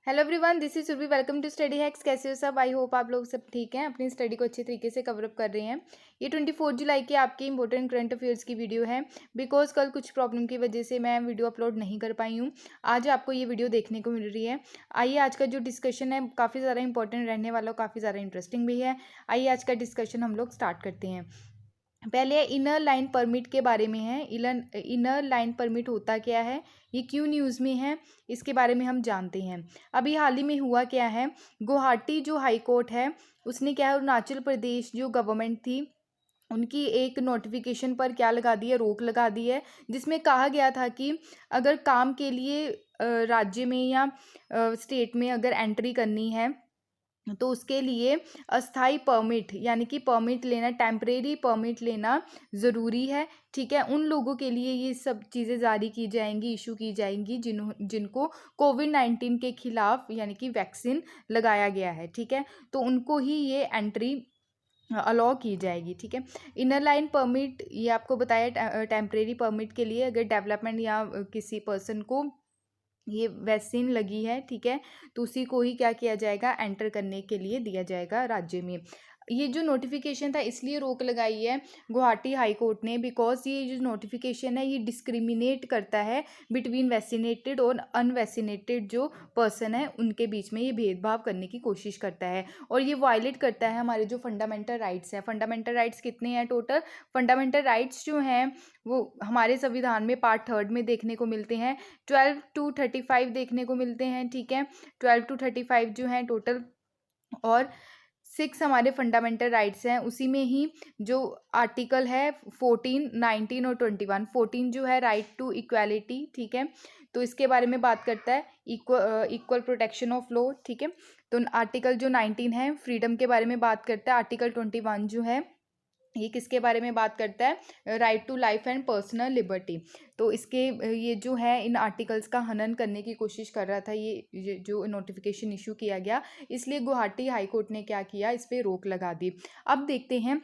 Hello everyone, this is Surabhi. Welcome to study hacks. कैसे हो सब? आई होप आप लोग सब ठीक हैं, अपनी स्टडी को अच्छे तरीके से कवर अप कर रहे हैं। ये 24 जुलाई की आपकी इंपॉर्टेंट करंट अफेयर्स की वीडियो है। बिकॉज कल कुछ प्रॉब्लम की वजह से मैं वीडियो अपलोड नहीं कर पाई हूँ। आज आपको ये वीडियो देखने को मिल रही है। आइए, आज का जो डिस्कशन है काफ़ी ज़्यादा इंपॉर्टेंट रहने वाला, काफ़ी ज़्यादा इंटरेस्टिंग भी है। आइए आज का डिस्कशन हम लोग स्टार्ट करते हैं। पहले इनर लाइन परमिट के बारे में है। इनर लाइन परमिट होता क्या है, ये क्यों न्यूज़ में है, इसके बारे में हम जानते हैं। अभी हाल ही में हुआ क्या है, गुवाहाटी जो हाई कोर्ट है उसने क्या है, अरुणाचल प्रदेश जो गवर्नमेंट थी उनकी एक नोटिफिकेशन पर क्या लगा दी है, रोक लगा दी है। जिसमें कहा गया था कि अगर काम के लिए राज्य में या स्टेट में अगर एंट्री करनी है तो उसके लिए अस्थाई परमिट यानी कि परमिट लेना, टेम्परेरी परमिट लेना ज़रूरी है। ठीक है, उन लोगों के लिए ये सब चीज़ें जारी की जाएंगी, इशू की जाएंगी जिनको कोविड-19 के खिलाफ यानी कि वैक्सीन लगाया गया है। ठीक है, तो उनको ही ये एंट्री अलाउ की जाएगी। ठीक है, इनर लाइन परमिट ये आपको बताया टेम्परेरी परमिट के लिए अगर डेवलपमेंट या किसी पर्सन को ये वैक्सीन लगी है, ठीक है, तो उसी को ही क्या किया जाएगा, एंटर करने के लिए दिया जाएगा राज्य में। ये जो नोटिफिकेशन था इसलिए रोक लगाई है गुवाहाटी हाई कोर्ट ने, बिकॉज ये जो नोटिफिकेशन है ये डिस्क्रिमिनेट करता है बिटवीन वैक्सीनेटेड और अनवैक्सीनेटेड जो पर्सन है उनके बीच में, ये भेदभाव करने की कोशिश करता है और ये वायलेट करता है हमारे जो फंडामेंटल राइट्स हैं। फंडामेंटल राइट्स कितने हैं टोटल? फंडामेंटल राइट्स जो हैं वो हमारे संविधान में पार्ट 3 में देखने को मिलते हैं। 12 to 35 देखने को मिलते हैं। ठीक है, 12 to 35 जो हैं टोटल, और 6 हमारे फंडामेंटल राइट्स हैं। उसी में ही जो आर्टिकल है 14, 19 और 21। 14 जो है राइट टू इक्वालिटी, ठीक है, तो इसके बारे में बात करता है, इक्वल प्रोटेक्शन ऑफ लॉ। ठीक है, तो आर्टिकल जो 19 है फ्रीडम के बारे में बात करता है। आर्टिकल 21 जो है ये किसके बारे में बात करता है, right to life and personal liberty. तो इसके ये जो है इन आर्टिकल्स का हनन करने की कोशिश कर रहा था ये जो नोटिफिकेशन इशू किया गया, इसलिए गुवाहाटी हाई कोर्ट ने क्या किया, इस पर रोक लगा दी। अब देखते हैं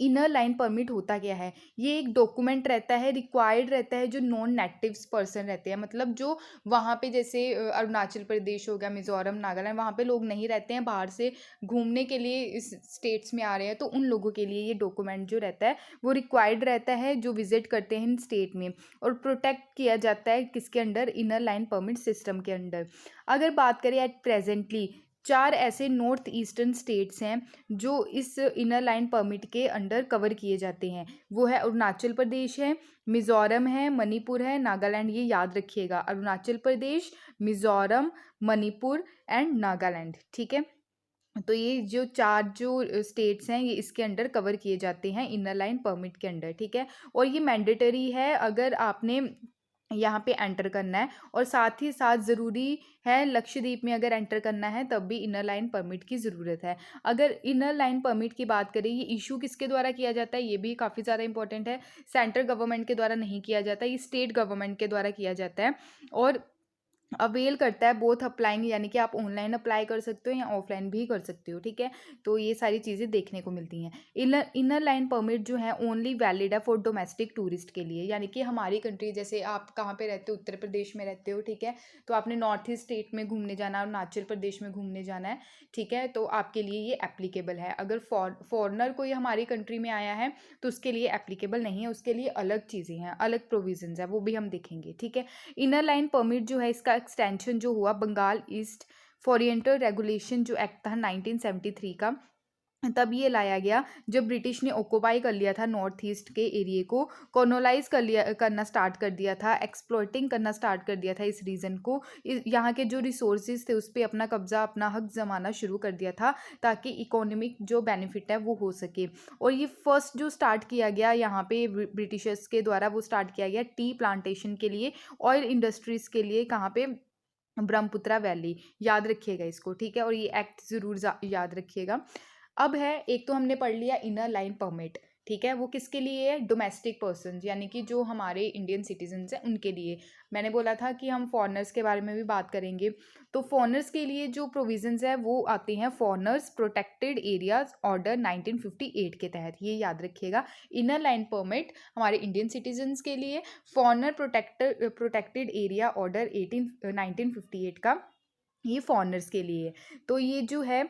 इनर लाइन परमिट होता क्या है। ये एक डॉक्यूमेंट रहता है, रिक्वायर्ड रहता है जो नॉन नेटिव्स पर्सन रहते हैं, मतलब जो वहाँ पे जैसे अरुणाचल प्रदेश हो गया, मिजोरम, नागालैंड, वहाँ पे लोग नहीं रहते हैं, बाहर से घूमने के लिए इस स्टेट्स में आ रहे हैं, तो उन लोगों के लिए ये डॉक्यूमेंट जो रहता है वो रिक्वायर्ड रहता है, जो विजिट करते हैं इन स्टेट में, और प्रोटेक्ट किया जाता है किसके under, inner line permit system के अंडर। अगर बात करें एट प्रेजेंटली 4 ऐसे नॉर्थ ईस्टर्न स्टेट्स हैं जो इस इनर लाइन परमिट के अंडर कवर किए जाते हैं। वो है अरुणाचल प्रदेश है, मिज़ोरम है, मणिपुर है, नागालैंड। ये याद रखिएगा, अरुणाचल प्रदेश, मिज़ोरम, मणिपुर एंड नागालैंड। ठीक है, तो ये जो 4 जो स्टेट्स हैं ये इसके अंडर कवर किए जाते हैं इनर लाइन परमिट के अंडर। ठीक है, और ये मैंडेटरी है अगर आपने यहाँ पे एंटर करना है, और साथ ही साथ ज़रूरी है लक्षद्वीप में अगर एंटर करना है तब भी इनर लाइन परमिट की ज़रूरत है। अगर इनर लाइन परमिट की बात करें, ये इशू किसके द्वारा किया जाता है, ये भी काफ़ी ज़्यादा इंपॉर्टेंट है। सेंट्रल गवर्नमेंट के द्वारा नहीं किया जाता, ये स्टेट गवर्नमेंट के द्वारा किया जाता है, और अवेल करता है बोथ अप्लाइंग, यानी कि आप ऑनलाइन अप्लाई कर सकते हो या ऑफलाइन भी कर सकते हो। ठीक है, तो ये सारी चीज़ें देखने को मिलती हैं। इनर लाइन परमिट जो है ओनली वैलिड है फॉर डोमेस्टिक टूरिस्ट के लिए, यानी कि हमारी कंट्री, जैसे आप कहाँ पे रहते हो, उत्तर प्रदेश में रहते हो, ठीक है, तो आपने नॉर्थ ईस्ट स्टेट में घूमने जाना है, अरुणाचल प्रदेश में घूमने जाना है, ठीक है, तो आपके लिए ये एप्लीकेबल है। अगर फॉरनर कोई हमारी कंट्री में आया है तो उसके लिए एप्लीकेबल नहीं है, उसके लिए अलग चीज़ें हैं, अलग प्रोविजंस है, वो भी हम देखेंगे। ठीक है, इनर लाइन परमिट जो है इसका एक्सटेंशन जो हुआ बंगाल ईस्ट फॉरिएंटल रेगुलेशन जो एक्ट था 1973 का, तब ये लाया गया जब ब्रिटिश ने ऑक्यूपाई कर लिया था नॉर्थ ईस्ट के एरिया को, कॉलोनाइज करना स्टार्ट कर दिया था, एक्सप्लॉइटिंग करना स्टार्ट कर दिया था इस रीजन को, यहाँ के जो रिसोर्सेज थे उस पर अपना कब्जा, अपना हक जमाना शुरू कर दिया था ताकि इकोनॉमिक जो बेनिफिट है वो हो सके। और ये फर्स्ट जो स्टार्ट किया गया यहाँ पे ब्रिटिशर्स के द्वारा, वो स्टार्ट किया गया टी प्लांटेशन के लिए, ऑयल इंडस्ट्रीज के लिए, कहाँ पे, ब्रह्मपुत्रा वैली, याद रखिएगा इसको। ठीक है, और ये एक्ट ज़रूर याद रखिएगा। अब है, एक तो हमने पढ़ लिया इनर लाइन परमिट, ठीक है, वो किसके लिए है, डोमेस्टिक पर्सन, यानी कि जो हमारे इंडियन सिटीजन्स हैं उनके लिए। मैंने बोला था कि हम फॉरनर्स के बारे में भी बात करेंगे, तो फॉरनर्स के लिए जो प्रोविजंस है वो आते हैं फॉरनर्स प्रोटेक्टेड एरियाज ऑर्डर 1958 के तहत, ये याद रखिएगा। इनर लाइन परमिट हमारे इंडियन सिटीजन्स के लिए, फॉरनर प्रोटेक्टेड एरिया ऑर्डर 1958 का, ये फॉरेनर्स के लिए है। तो ये जो है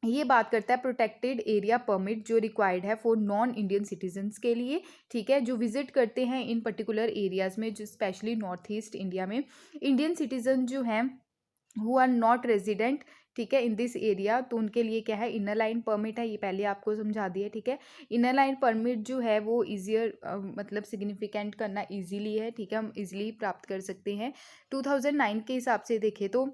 ये बात करता है प्रोटेक्टेड एरिया परमिट जो रिक्वायर्ड है फॉर नॉन इंडियन सिटीजन्स के लिए, ठीक है, जो विजिट करते हैं इन पर्टिकुलर एरियाज़ में, जो स्पेशली नॉर्थ ईस्ट इंडिया में। इंडियन सिटीजन जो हैं हु आर नॉट रेजिडेंट, ठीक है, इन दिस एरिया, तो उनके लिए क्या है, इनर लाइन परमिट है। ये पहले आपको समझा दिया, ठीक है। इनर लाइन परमिट जो है वो ईजियर मतलब सिग्निफिकेंट करना ईजीली है, ठीक है, हम ईजिली प्राप्त कर सकते हैं। 2009 के हिसाब से देखें तो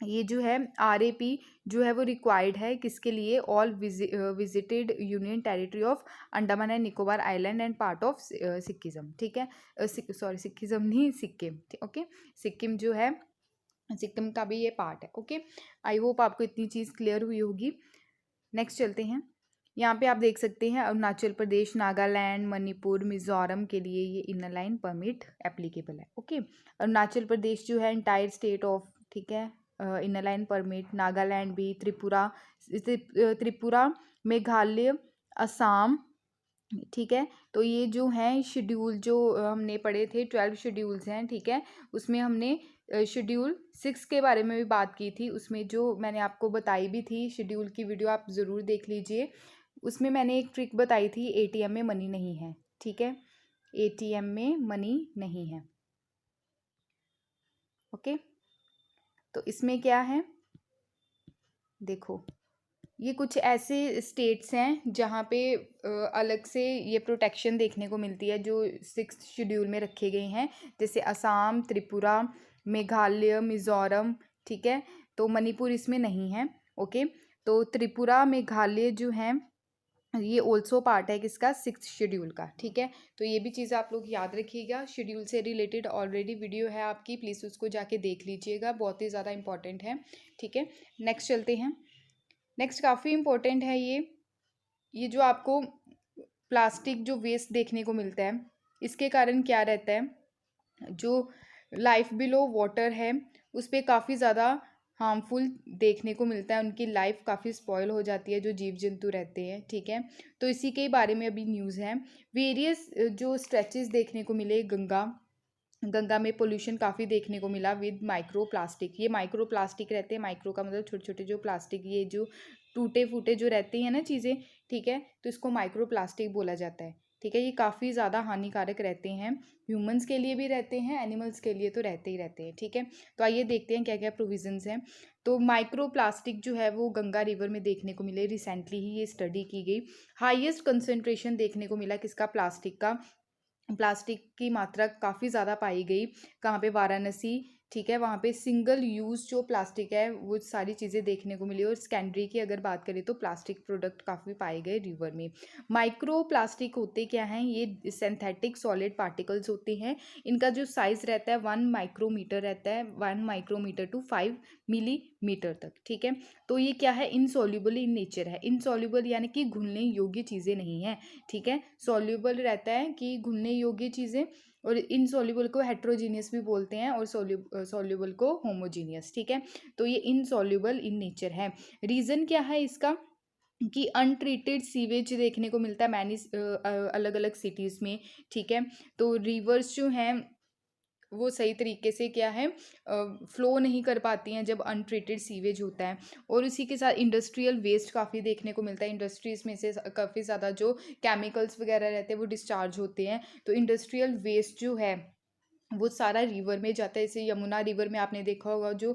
ये जो है RAP जो है वो रिक्वायर्ड है किसके लिए, all visited union territory of Andaman and Nicobar island and part of सिक्किज्म, ठीक है, सॉरी सिक्किज्म नहीं, सिक्किम, ओके, सिक्किम जो है, सिक्किम का भी ये पार्ट है, ओके। आई होप आपको इतनी चीज़ क्लियर हुई होगी। नेक्स्ट चलते हैं। यहाँ पे आप देख सकते हैं अरुणाचल प्रदेश, नागालैंड, मणिपुर, मिजोरम के लिए ये इनर लाइन परमिट एप्लीकेबल है, ओके। अरुणाचल प्रदेश जो है इंटायर स्टेट ऑफ, ठीक है, इनर लाइन परमिट, नागालैंड भी, त्रिपुरा, मेघालय, असम, ठीक है। तो ये जो हैं शेड्यूल जो हमने पढ़े थे 12 शेड्यूल्स हैं, ठीक है, उसमें हमने शेड्यूल 6 के बारे में भी बात की थी, उसमें जो मैंने आपको बताई भी थी शेड्यूल की वीडियो आप ज़रूर देख लीजिए। उसमें मैंने एक ट्रिक बताई थी, ATM में मनी नहीं है, ठीक है, ATM में मनी नहीं है, ओके। तो इसमें क्या है, देखो ये कुछ ऐसे स्टेट्स हैं जहाँ पे अलग से ये प्रोटेक्शन देखने को मिलती है जो 6th शेड्यूल में रखे गए हैं, जैसे असम, त्रिपुरा, मेघालय, मिज़ोरम, ठीक है। तो मणिपुर इसमें नहीं है, ओके। तो त्रिपुरा, मेघालय जो हैं ये ऑल्सो पार्ट है किसका, 6th शेड्यूल का, ठीक है। तो ये भी चीज़ आप लोग याद रखिएगा। शेड्यूल से रिलेटेड ऑलरेडी वीडियो है आपकी, प्लीज़ उसको जाके देख लीजिएगा, बहुत ही ज़्यादा इंपॉर्टेंट है, ठीक है। नेक्स्ट चलते हैं। नेक्स्ट काफ़ी इम्पोर्टेंट है ये जो आपको प्लास्टिक जो वेस्ट देखने को मिलता है, इसके कारण क्या रहता है, जो लाइफ बिलो वाटर है उस पर काफ़ी ज़्यादा हार्मफुल देखने को मिलता है, उनकी लाइफ काफ़ी स्पॉयल हो जाती है जो जीव जंतु रहते हैं, ठीक है। तो इसी के बारे में अभी न्यूज़ है। वेरियस जो स्ट्रेचेस देखने को मिले, गंगा में पोल्यूशन काफ़ी देखने को मिला विद माइक्रो प्लास्टिक। ये माइक्रो प्लास्टिक रहते हैं, माइक्रो का मतलब छोटे छोटे जो प्लास्टिक, ये जो टूटे फूटे जो रहते हैं ना चीज़ें, ठीक है, तो इसको माइक्रो प्लास्टिक बोला जाता है, ठीक है। ये काफ़ी ज़्यादा हानिकारक रहते हैं, ह्यूमंस के लिए भी रहते हैं, एनिमल्स के लिए तो रहते ही रहते हैं, ठीक है। तो आइए देखते हैं क्या क्या प्रोविजंस हैं। तो माइक्रो प्लास्टिक जो है वो गंगा रिवर में देखने को मिले, रिसेंटली ही ये स्टडी की गई। हाईएस्ट कंसंट्रेशन देखने को मिला किसका, प्लास्टिक का, प्लास्टिक की मात्रा काफ़ी ज़्यादा पाई गई, कहाँ पे, वाराणसी, ठीक है, वहाँ पे सिंगल यूज़ जो प्लास्टिक है वो सारी चीज़ें देखने को मिली। और सेकेंडरी की अगर बात करें तो प्लास्टिक प्रोडक्ट काफ़ी पाए गए रिवर में। माइक्रो प्लास्टिक होते क्या हैं, ये सिंथेटिक सॉलिड पार्टिकल्स होते हैं। इनका जो साइज़ रहता है 1 माइक्रोमीटर रहता है, 1 माइक्रोमीटर टू 5 मिलीमीटर तक, ठीक है। तो ये क्या है, इनसॉल्युबल इन नेचर है। इनसॉल्युबल यानी कि घुलने योग्य चीज़ें नहीं हैं, ठीक है। सॉल्युबल रहता है कि घुलने योग्य चीज़ें, और इनसॉल्युबल को हेट्रोजीनियस भी बोलते हैं, और सॉल्युबल को होमोजीनियस, ठीक है। तो ये इनसॉल्युबल इन नेचर है। रीज़न क्या है इसका, कि अनट्रीटेड सीवेज देखने को मिलता है मैनी अलग अलग सिटीज़ में, ठीक है। तो रिवर्स जो हैं वो सही तरीके से क्या है, फ्लो नहीं कर पाती हैं जब अनट्रीटेड सीवेज होता है। और उसी के साथ इंडस्ट्रियल वेस्ट काफ़ी देखने को मिलता है, इंडस्ट्रीज़ में से काफ़ी ज़्यादा जो केमिकल्स वगैरह रहते हैं वो डिस्चार्ज होते हैं। तो इंडस्ट्रियल वेस्ट जो है वो सारा रिवर में जाता है। जैसे यमुना रिवर में आपने देखा होगा जो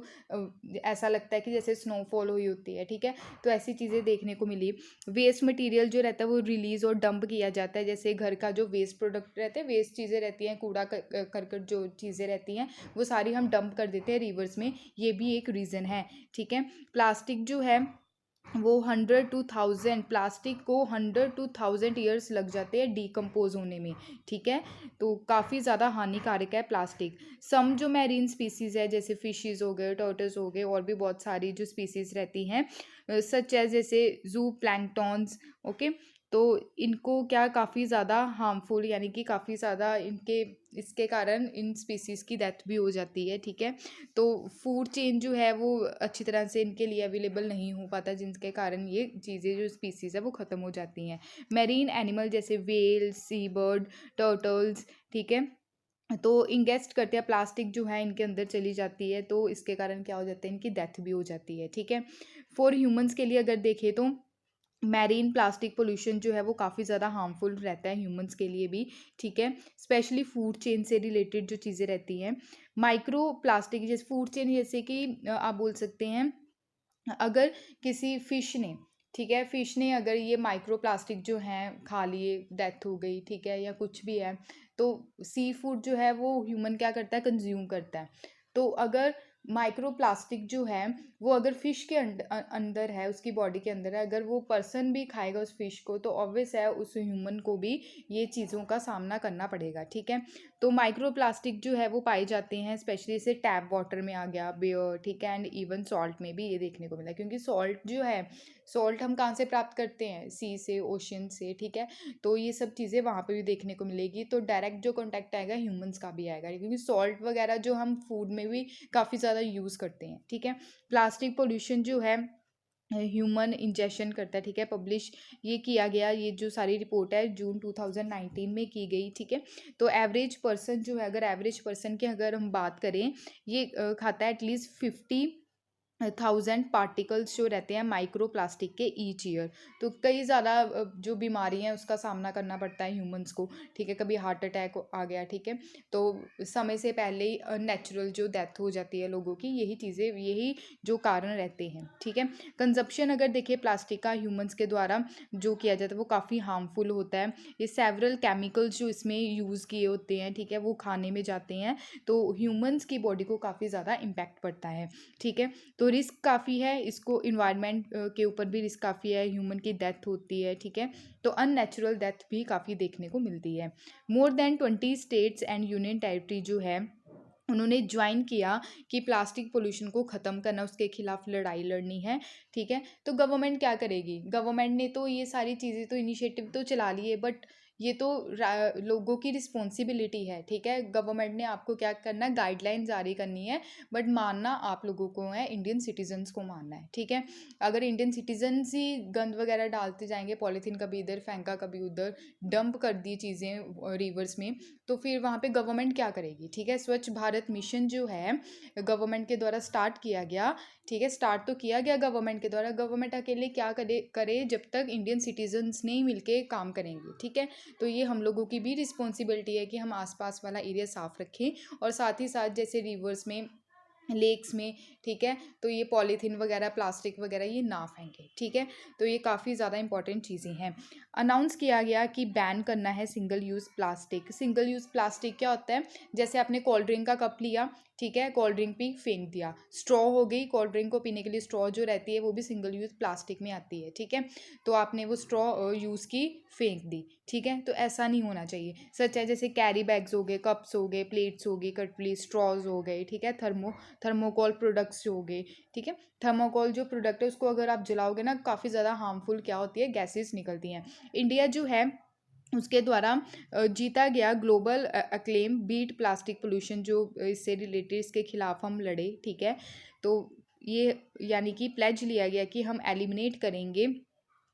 ऐसा लगता है कि जैसे स्नोफॉल हुई होती है, ठीक है। तो ऐसी चीज़ें देखने को मिली। वेस्ट मटेरियल जो रहता है वो रिलीज़ और डंप किया जाता है, जैसे घर का जो वेस्ट प्रोडक्ट रहते हैं, वेस्ट चीज़ें रहती हैं, कूड़ा करकट जो चीज़ें रहती हैं वो सारी हम डंप कर देते हैं रिवर्स में, ये भी एक रीज़न है, ठीक है। प्लास्टिक जो है वो 100 to 1000, प्लास्टिक को 100 to 1000 ईयर्स लग जाते हैं डिकम्पोज होने में, ठीक है। तो काफ़ी ज़्यादा हानिकारक है प्लास्टिक। सम जो मैरीन स्पीसीज़ है, जैसे फिशेस हो गए, टर्टल्स हो गए, और भी बहुत सारी जो स्पीसीज़ रहती हैं, सच है जैसे जू प्लैंक्टॉन्स, ओके। तो इनको क्या काफ़ी ज़्यादा हार्मफुल, यानी कि काफ़ी ज़्यादा इसके कारण इन स्पीसीज़ की डेथ भी हो जाती है, ठीक है। तो फूड चेन जो है वो अच्छी तरह से इनके लिए अवेलेबल नहीं हो पाता, जिनके कारण ये चीज़ें जो स्पीसीज़ है वो ख़त्म हो जाती हैं। मैरीन एनिमल जैसे वेल, सी बर्ड, टर्टल्स, ठीक है, तो इंगेस्ट करते हैं, प्लास्टिक जो है इनके अंदर चली जाती है, तो इसके कारण क्या हो जाता है, इनकी डेथ भी हो जाती है। ठीक है, फॉर ह्यूमंस के लिए अगर देखें तो मैरीन प्लास्टिक पोल्यूशन जो है वो काफ़ी ज़्यादा हार्मफुल रहता है ह्यूमंस के लिए भी। ठीक है, स्पेशली फूड चेन से रिलेटेड जो चीज़ें रहती हैं, माइक्रो प्लास्टिक जैसे फूड चेन, जैसे कि आप बोल सकते हैं अगर किसी फिश ने, ठीक है, फिश ने अगर ये माइक्रो प्लास्टिक जो हैं खा लिए, डेथ हो गई, ठीक है, या कुछ भी है, तो सी फूड जो है वो ह्यूमन क्या करता है, कंज्यूम करता है। तो अगर माइक्रो प्लास्टिक जो है वो अगर फिश के अंदर है, उसकी बॉडी के अंदर है, अगर वो पर्सन भी खाएगा उस फिश को, तो ऑब्वियस है उस ह्यूमन को भी ये चीज़ों का सामना करना पड़ेगा। ठीक है, तो माइक्रो प्लास्टिक जो है वो पाए जाते हैं स्पेशली से टैप वाटर में आ गया, बियर, ठीक है, एंड इवन सॉल्ट में भी ये देखने को मिला, क्योंकि सॉल्ट जो है, सॉल्ट हम कहाँ से प्राप्त करते हैं, सी से, ओशन से। ठीक है, तो ये सब चीज़ें वहाँ पे भी देखने को मिलेगी, तो डायरेक्ट जो कॉन्टैक्ट आएगा ह्यूमंस का भी आएगा, क्योंकि सॉल्ट वगैरह जो हम फूड में भी काफ़ी ज़्यादा यूज़ करते हैं। ठीक है, प्लास्टिक पोल्यूशन जो है ह्यूमन इंजेक्शन करता है। ठीक है, पब्लिश ये किया गया, ये जो सारी रिपोर्ट है जून 2019 में की गई। ठीक है, तो एवरेज पर्सन जो है, अगर एवरेज पर्सन की अगर हम बात करें, ये खाता है एटलीस्ट 50,000 पार्टिकल्स जो रहते हैं माइक्रो प्लास्टिक के ईच ईयर। तो कई ज़्यादा जो बीमारी हैं उसका सामना करना पड़ता है ह्यूमंस को। ठीक है, कभी हार्ट अटैक आ गया, ठीक है, तो समय से पहले ही नेचुरल जो डेथ हो जाती है लोगों की, यही चीज़ें, यही जो कारण रहते हैं। ठीक है, कंजप्शन अगर देखें प्लास्टिक का ह्यूमंस के द्वारा जो किया जाता है वो काफ़ी हार्मफुल होता है। ये सेवरल केमिकल्स जो इसमें यूज़ किए होते हैं, ठीक है, वो खाने में जाते हैं, तो ह्यूमंस की बॉडी को काफ़ी ज़्यादा इम्पैक्ट पड़ता है। ठीक है, तो रिस्क काफ़ी है इसको, इन्वायरमेंट के ऊपर भी रिस्क काफ़ी है, ह्यूमन की डेथ होती है। ठीक है, तो अननेचुरल डेथ भी काफ़ी देखने को मिलती है। More than 20 states and union territory जो है उन्होंने ज्वाइन किया कि प्लास्टिक पोल्यूशन को ख़त्म करना, उसके खिलाफ लड़ाई लड़नी है। ठीक है, तो गवर्नमेंट क्या करेगी, गवर्नमेंट ने तो ये सारी चीज़ें तो इनिशिएटिव तो चला लिए, बट ये तो लोगों की रिस्पॉन्सिबिलिटी है। ठीक है, गवर्नमेंट ने आपको क्या करना है, गाइडलाइन जारी करनी है, बट मानना आप लोगों को है, इंडियन सिटीजन्स को मानना है। ठीक है, अगर इंडियन सिटीजन्स ही गंद वगैरह डालते जाएंगे, पॉलीथीन कभी इधर फेंका कभी उधर, डंप कर दी चीज़ें रिवर्स में, तो फिर वहाँ पे गवर्नमेंट क्या करेगी। ठीक है, स्वच्छ भारत मिशन जो है गवर्नमेंट के द्वारा स्टार्ट किया गया। ठीक है, स्टार्ट तो किया गया गवर्नमेंट के द्वारा, गवर्नमेंट अकेले क्या करे जब तक इंडियन सिटीजन्स नहीं मिलके काम करेंगे। ठीक है, तो ये हम लोगों की भी रिस्पॉन्सिबिलिटी है कि हम आसपास वाला एरिया साफ़ रखें, और साथ ही साथ जैसे रिवर्स में, लेक्स में, ठीक है, तो ये पॉलीथीन वगैरह, प्लास्टिक वगैरह ये ना फेंके। ठीक है, तो ये काफ़ी ज़्यादा इंपॉर्टेंट चीज़ें हैं। अनाउंस किया गया कि बैन करना है single use plastic. Single use plastic क्या होता है, जैसे आपने कोल्ड ड्रिंक का कप लिया, ठीक है, कोल्ड ड्रिंक पी, फेंक दिया, स्ट्रॉ हो गई, कोल्ड ड्रिंक को पीने के लिए स्ट्रॉ जो रहती है वो भी सिंगल यूज़ प्लास्टिक में आती है। ठीक है, तो आपने वो स्ट्रॉ यूज़ की, फेंक दी। ठीक है, तो ऐसा नहीं होना चाहिए। सच है, जैसे कैरी बैग्स हो गए, कप्स हो गए, प्लेट्स हो गई, कटली, स्ट्रॉज हो गए, ठीक है, थर्मोकोल प्रोडक्ट्स जो हो गए। ठीक है, थर्मोकोल जो प्रोडक्ट है उसको अगर आप जलाओगे ना, काफ़ी ज़्यादा हार्मफुल क्या होती है, गैसेस निकलती हैं। इंडिया जो है उसके द्वारा जीता गया global acclaim beat plastic pollution, जो इससे रिलेटेड, इसके खिलाफ हम लड़े। ठीक है, तो ये यानी कि प्लेज लिया गया कि हम एलिमिनेट करेंगे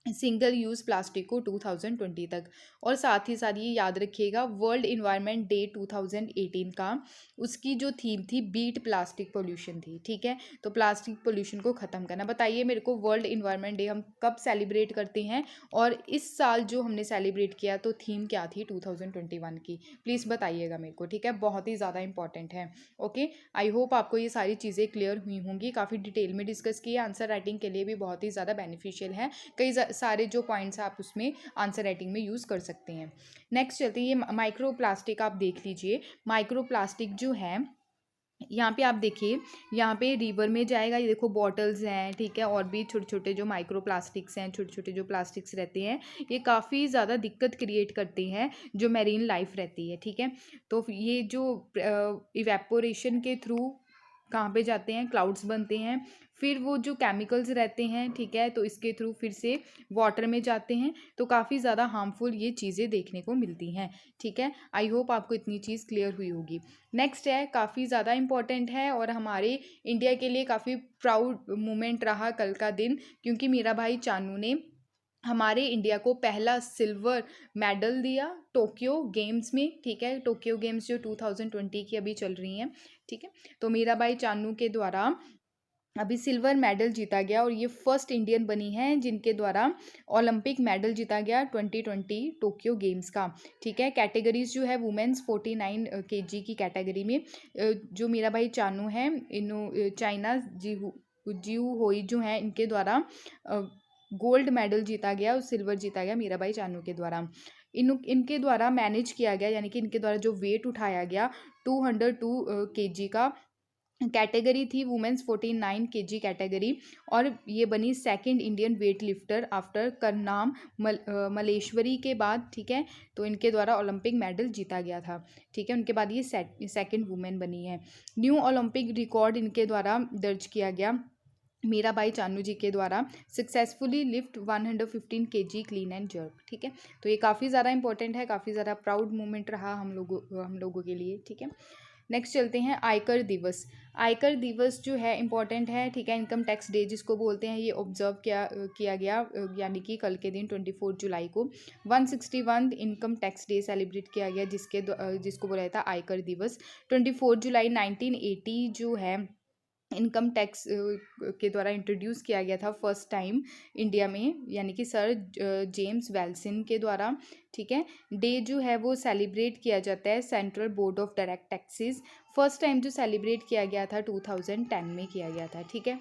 सिंगल यूज़ प्लास्टिक को 2020 तक। और साथ ही साथ ये याद रखिएगा, वर्ल्ड इन्वायरमेंट डे 2018 का, उसकी जो थीम थी बीट प्लास्टिक पोल्यूशन थी। ठीक है, तो प्लास्टिक पोल्यूशन को ख़त्म करना। बताइए मेरे को, वर्ल्ड इन्वायरमेंट डे हम कब सेलिब्रेट करते हैं, और इस साल जो हमने सेलिब्रेट किया तो थीम क्या थी 2021 की, प्लीज़ बताइएगा मेरे को। ठीक है, बहुत ही ज़्यादा इंपॉर्टेंट है। ओके, आई होप आपको ये सारी चीज़ें क्लियर हुई होंगी, काफ़ी डिटेल में डिस्कस किया, आंसर राइटिंग के लिए भी बहुत ही ज़्यादा बेनिफिशियल है। कई सारे जो पॉइंट्स आप उसमें आंसर राइटिंग में यूज़ कर सकते हैं। नेक्स्ट चलते हैं, ये माइक्रो प्लास्टिक आप देख लीजिए। माइक्रो प्लास्टिक जो है, यहाँ पे आप देखिए, यहाँ पे रिवर में जाएगा, ये देखो बॉटल्स हैं, ठीक है, और भी छोटे छोटे जो माइक्रो प्लास्टिक्स हैं, छोटे छोटे जो प्लास्टिक्स रहते हैं, ये काफ़ी ज़्यादा दिक्कत क्रिएट करते हैं जो मैरीन लाइफ रहती है। ठीक है, तो ये जो इवेपोरेशन के थ्रू कहाँ पे जाते हैं, क्लाउड्स बनते हैं, फिर वो जो केमिकल्स रहते हैं, ठीक है, तो इसके थ्रू फिर से वाटर में जाते हैं, तो काफ़ी ज़्यादा हार्मफुल ये चीज़ें देखने को मिलती हैं। ठीक है, आई होप आपको इतनी चीज़ क्लियर हुई होगी। नेक्स्ट है, काफ़ी ज़्यादा इंपॉर्टेंट है और हमारे इंडिया के लिए काफ़ी प्राउड मोमेंट रहा कल का दिन, क्योंकि मीरा भाई चानू ने हमारे इंडिया को पहला सिल्वर मेडल दिया टोक्यो गेम्स में, ठीक है। टोक्यो गेम्स जो 2020 की अभी चल रही हैं, ठीक है। तो मीराबाई चानू के द्वारा अभी सिल्वर मेडल जीता गया और ये फर्स्ट इंडियन बनी है जिनके द्वारा ओलंपिक मेडल जीता गया 2020 टोक्यो गेम्स का, ठीक है। कैटेगरीज जो है वुमेन्स 49 kg की कैटेगरी में जो मीराबाई चानू है, इन चाइना जिऊ होई जो है इनके द्वारा गोल्ड मेडल जीता गया और सिल्वर जीता गया मीराबाई चानू के द्वारा। इनके द्वारा मैनेज किया गया, यानी कि इनके द्वारा जो वेट उठाया गया 202 kg का कैटेगरी थी वुमेन्स 49 kg कैटेगरी, और ये बनी second Indian weight lifter after Karnam Malleswari के बाद, ठीक है। तो इनके द्वारा ओलंपिक मेडल जीता गया था, ठीक है। उनके बाद ये सेकंड वुमेन बनी है। न्यू ओलंपिक रिकॉर्ड इनके द्वारा दर्ज किया गया मीराबाई चानू जी के द्वारा, successfully lift 115 kg clean and jerk, ठीक है। तो ये काफ़ी ज़्यादा इंपॉर्टेंट है, काफ़ी ज़्यादा प्राउड मोमेंट रहा हम लोगों के लिए, ठीक है। नेक्स्ट चलते हैं आयकर दिवस। आयकर दिवस जो है इम्पॉर्टेंट है, ठीक है। इनकम टैक्स डे जिसको बोलते हैं, ये ऑब्जर्व किया गया यानी कि कल के दिन 24 जुलाई को 161 इनकम टैक्स डे सेलिब्रेट किया गया, जिसको बोला जाता है आयकर दिवस। 24 जुलाई 1980 जो है इनकम टैक्स के द्वारा इंट्रोड्यूस किया गया था फर्स्ट टाइम इंडिया में, यानी कि सर जेम्स वेल्सन के द्वारा, ठीक है। डे जो है वो सेलिब्रेट किया जाता है central board of direct taxes, first time जो सेलिब्रेट किया गया था 2010 में किया गया था, ठीक है।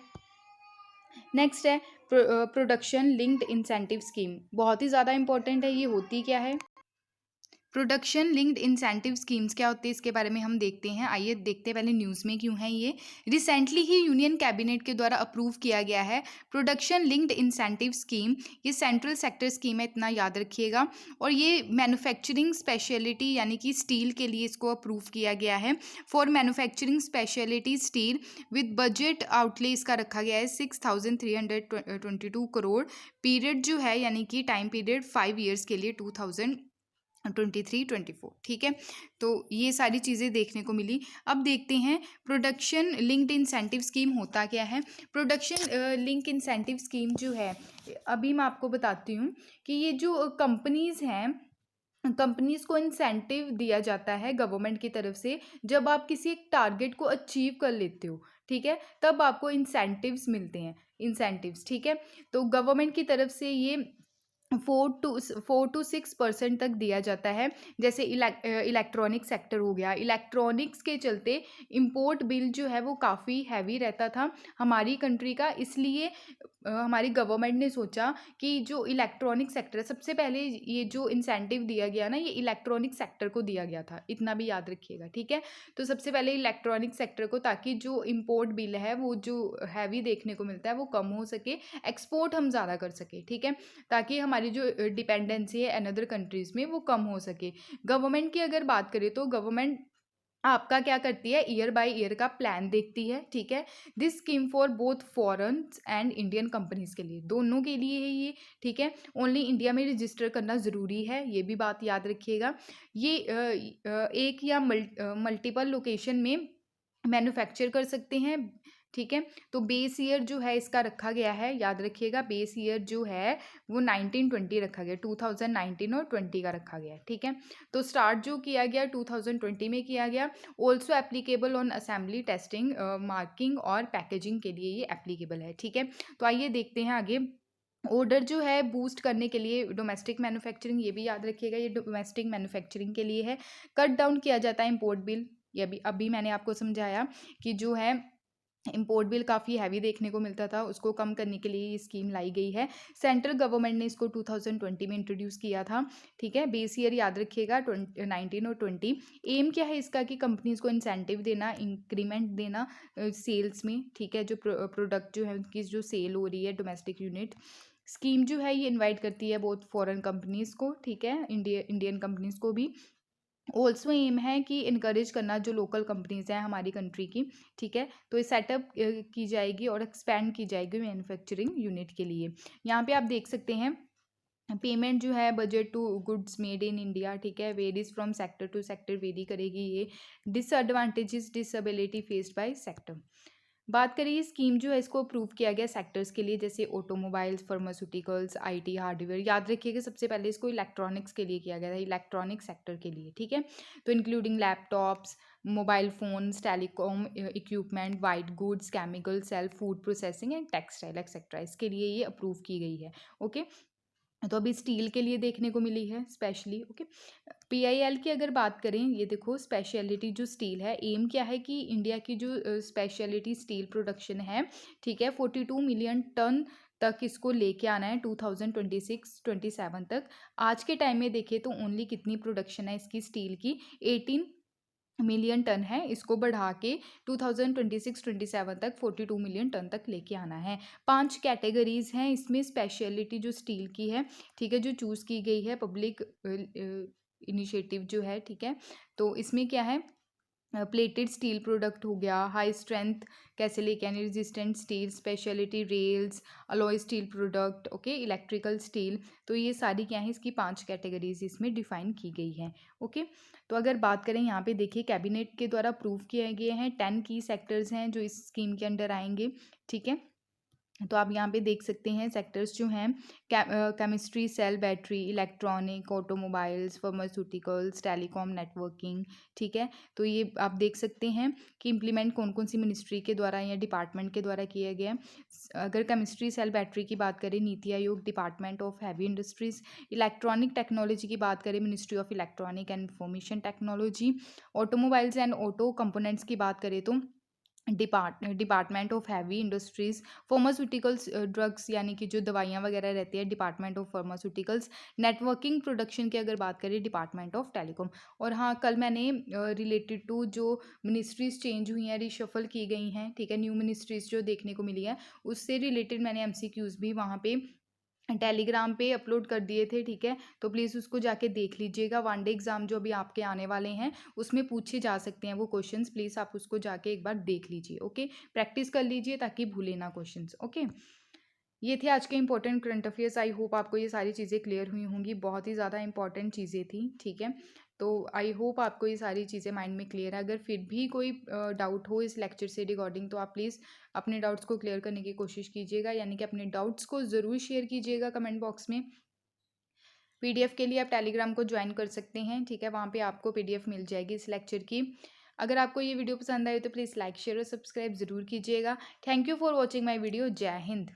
नेक्स्ट है प्रोडक्शन लिंक्ड इंसेंटिव स्कीम, बहुत ही ज़्यादा इंपॉर्टेंट है। ये होती क्या है? प्रोडक्शन लिंक्ड इंसेंटिव स्कीम्स क्या होती है, इसके बारे में हम देखते हैं। आइए देखते हैं पहले न्यूज़ में क्यों है ये। रिसेंटली ही यूनियन कैबिनेट के द्वारा अप्रूव किया गया है प्रोडक्शन लिंक्ड इंसेंटिव स्कीम। ये सेंट्रल सेक्टर स्कीम है, इतना याद रखिएगा। और ये मैन्युफैक्चरिंग स्पेशलिटी यानी कि स्टील के लिए इसको अप्रूव किया गया है। For manufacturing speciality steel with budget outlay इसका रखा गया है 6322 करोड़। पीरियड जो है यानी कि टाइम पीरियड 5 ईयर्स के लिए 2023-24, ठीक है। तो ये सारी चीज़ें देखने को मिली। अब देखते हैं प्रोडक्शन लिंक्ड इंसेंटिव स्कीम होता क्या है। प्रोडक्शन लिंक इंसेंटिव स्कीम जो है, अभी मैं आपको बताती हूँ कि ये जो कंपनीज़ हैं, कंपनीज़ को इंसेंटिव दिया जाता है गवर्नमेंट की तरफ से। जब आप किसी एक टारगेट को अचीव कर लेते हो, ठीक है, तब आपको इंसेंटिव्स मिलते हैं, इंसेंटिव्स, ठीक है। तो गवर्नमेंट की तरफ से ये 4 to 6% तक दिया जाता है। जैसे इलेक्ट्रॉनिक सेक्टर हो गया, इलेक्ट्रॉनिक्स के चलते इम्पोर्ट बिल जो है वो काफ़ी हैवी रहता था हमारी कंट्री का, इसलिए हमारी गवर्नमेंट ने सोचा कि जो इलेक्ट्रॉनिक सेक्टर है, सबसे पहले ये जो इंसेंटिव दिया गया ना, ये इलेक्ट्रॉनिक सेक्टर को दिया गया था, इतना भी याद रखिएगा, ठीक है। तो सबसे पहले इलेक्ट्रॉनिक सेक्टर को, ताकि जो इम्पोर्ट बिल है वो जो हैवी देखने को मिलता है वो कम हो सके, एक्सपोर्ट हम ज़्यादा कर सके, ठीक है, ताकि हमारी जो डिपेंडेंसी है अनदर कंट्रीज़ में वो कम हो सके। गवर्नमेंट की अगर बात करें तो गवर्नमेंट आपका क्या करती है, ईयर बाय ईयर का प्लान देखती है, ठीक है। This scheme for both foreign and Indian companies के लिए, दोनों के लिए है ये, ठीक है। ओनली इंडिया में रजिस्टर करना ज़रूरी है, ये भी बात याद रखिएगा। ये एक या मल्टीपल लोकेशन में मैन्युफैक्चर कर सकते हैं, ठीक है। तो बेस ईयर जो है इसका रखा गया है, याद रखिएगा, बेस ईयर जो है वो 1920 रखा गया, 2019 और 20 का रखा गया है, ठीक है। तो स्टार्ट जो किया गया 2020 में किया गया। Also applicable on assembly testing marking और पैकेजिंग के लिए ये एप्लीकेबल है, ठीक है। तो आइए देखते हैं आगे। ऑर्डर जो है बूस्ट करने के लिए डोमेस्टिक मैन्युफैक्चरिंग, ये भी याद रखिएगा, ये डोमेस्टिक मैन्युफैक्चरिंग के लिए है। कट डाउन किया जाता है इम्पोर्ट बिल, ये अभी मैंने आपको समझाया कि जो है इम्पोर्ट बिल काफ़ी हैवी देखने को मिलता था, उसको कम करने के लिए ये स्कीम लाई गई है। सेंट्रल गवर्नमेंट ने इसको 2020 में इंट्रोड्यूस किया था, ठीक है। बेस ईयर याद रखिएगा 19 और 20। एम क्या है इसका कि कंपनीज को इंसेंटिव देना, इंक्रीमेंट देना सेल्स में, ठीक है। जो प्रोडक्ट जो है उनकी जो सेल हो रही है डोमेस्टिक यूनिट, स्कीम जो है ये इनवाइट करती है बहुत फॉरेन कंपनीज़ को, ठीक है, इंडियन कंपनीज़ को भी। ऑल्सो एम है कि इनकरेज करना जो लोकल कंपनीज हैं हमारी कंट्री की, ठीक है। तो ये सेटअप की जाएगी और एक्सपेंड की जाएगी मैन्युफैक्चरिंग यूनिट के लिए। यहाँ पे आप देख सकते हैं पेमेंट जो है budget to goods made in India, ठीक है, varies from sector to sector vary करेगी ये। Disadvantages disability faced by sector. बात करें ये स्कीम जो है इसको अप्रूव किया गया सेक्टर्स के लिए, जैसे ऑटोमोबाइल्स, फार्मास्यूटिकल्स, आईटी, हार्डवेयर। याद रखिएगा सबसे पहले इसको इलेक्ट्रॉनिक्स के लिए किया गया था, इलेक्ट्रॉनिक सेक्टर के लिए, ठीक है। तो including laptops, mobile phones, telecom equipment, white goods, chemical, cell, food processing and textile etcetera, इसके लिए ये अप्रूव की गई है। ओके, तो अभी स्टील के लिए देखने को मिली है स्पेशली। ओके, पीआईएल की अगर बात करें, ये देखो स्पेशलिटी जो स्टील है, एम क्या है कि इंडिया की जो स्पेशलिटी स्टील प्रोडक्शन है, ठीक है, 42 मिलियन टन तक इसको लेके आना है 2026-27 तक। आज के टाइम में देखें तो ओनली कितनी प्रोडक्शन है इसकी स्टील की, 18 मिलियन टन है। इसको बढ़ा के 2026-27 तक 42 मिलियन टन तक लेके आना है। 5 कैटेगरीज हैं इसमें स्पेशलिटी जो स्टील की है, ठीक है, जो चूज़ की गई है पब्लिक इनिशिएटिव जो है, ठीक है। तो इसमें क्या है, प्लेटेड स्टील प्रोडक्ट हो गया, हाई स्ट्रेंथ कैसे लेके आने, resistant steel, speciality rails, alloy steel product, okay, electrical steel. तो ये सारी क्या है, इसकी 5 कैटेगरीज इसमें डिफाइन की गई हैं। ओके, तो अगर बात करें यहाँ पे देखिए कैबिनेट के द्वारा अप्रूव किए गए हैं 10 की सेक्टर्स हैं जो इस स्कीम के अंडर आएंगे, ठीक है। तो आप यहाँ पे देख सकते हैं सेक्टर्स जो हैं, chemistry, cell, battery, electronic, automobiles, pharmaceuticals, telecom, networking, ठीक है। तो ये आप देख सकते हैं कि इम्प्लीमेंट कौन कौन सी मिनिस्ट्री के द्वारा या डिपार्टमेंट के द्वारा किया गया है। अगर केमिस्ट्री, सेल, बैटरी की बात करें, NITI Aayog, department of heavy industries. Electronic technology की बात करें, ministry of electronic and information technology. Automobiles and auto components की बात करें तो department of heavy industries. Pharmaceuticals, drugs यानी कि जो दवाइयाँ वगैरह रहती है, department of pharmaceuticals. Networking production की अगर बात करें, डिपार्टमेंट ऑफ टेलीकॉम। और हाँ, कल मैंने रिलेटेड टू जो मिनिस्ट्रीज़ चेंज हुई हैं, रिशफल की गई हैं, ठीक है, न्यू मिनिस्ट्रीज़ जो देखने को मिली है, उससे रिलेटेड मैंने एमसीक्यूज़ भी वहाँ पे टेलीग्राम पे अपलोड कर दिए थे, ठीक है। तो प्लीज़ उसको जाके देख लीजिएगा। वन डे एग्ज़ाम जो अभी आपके आने वाले हैं उसमें पूछे जा सकते हैं वो क्वेश्चंस, प्लीज़ आप उसको जाके एक बार देख लीजिए। ओके, प्रैक्टिस कर लीजिए ताकि भूले ना क्वेश्चंस। ओके, ये थे आज के important current affairs. I hope आपको ये सारी चीज़ें क्लियर हुई होंगी, बहुत ही ज़्यादा इंपॉर्टेंट चीज़ें थी, ठीक है। तो आई होप आपको ये सारी चीज़ें माइंड में क्लियर है। अगर फिर भी कोई डाउट हो इस लेक्चर से रिगार्डिंग, तो आप प्लीज़ अपने डाउट्स को क्लियर करने की कोशिश कीजिएगा, यानी कि अपने डाउट्स को ज़रूर शेयर कीजिएगा कमेंट बॉक्स में। पीडीएफ के लिए आप टेलीग्राम को ज्वाइन कर सकते हैं, ठीक है, वहाँ पे आपको पीडीएफ मिल जाएगी इस लेक्चर की। अगर आपको ये वीडियो पसंद आए तो प्लीज़ लाइक, शेयर और सब्सक्राइब ज़रूर कीजिएगा। Thank you for watching my video. जय हिंद।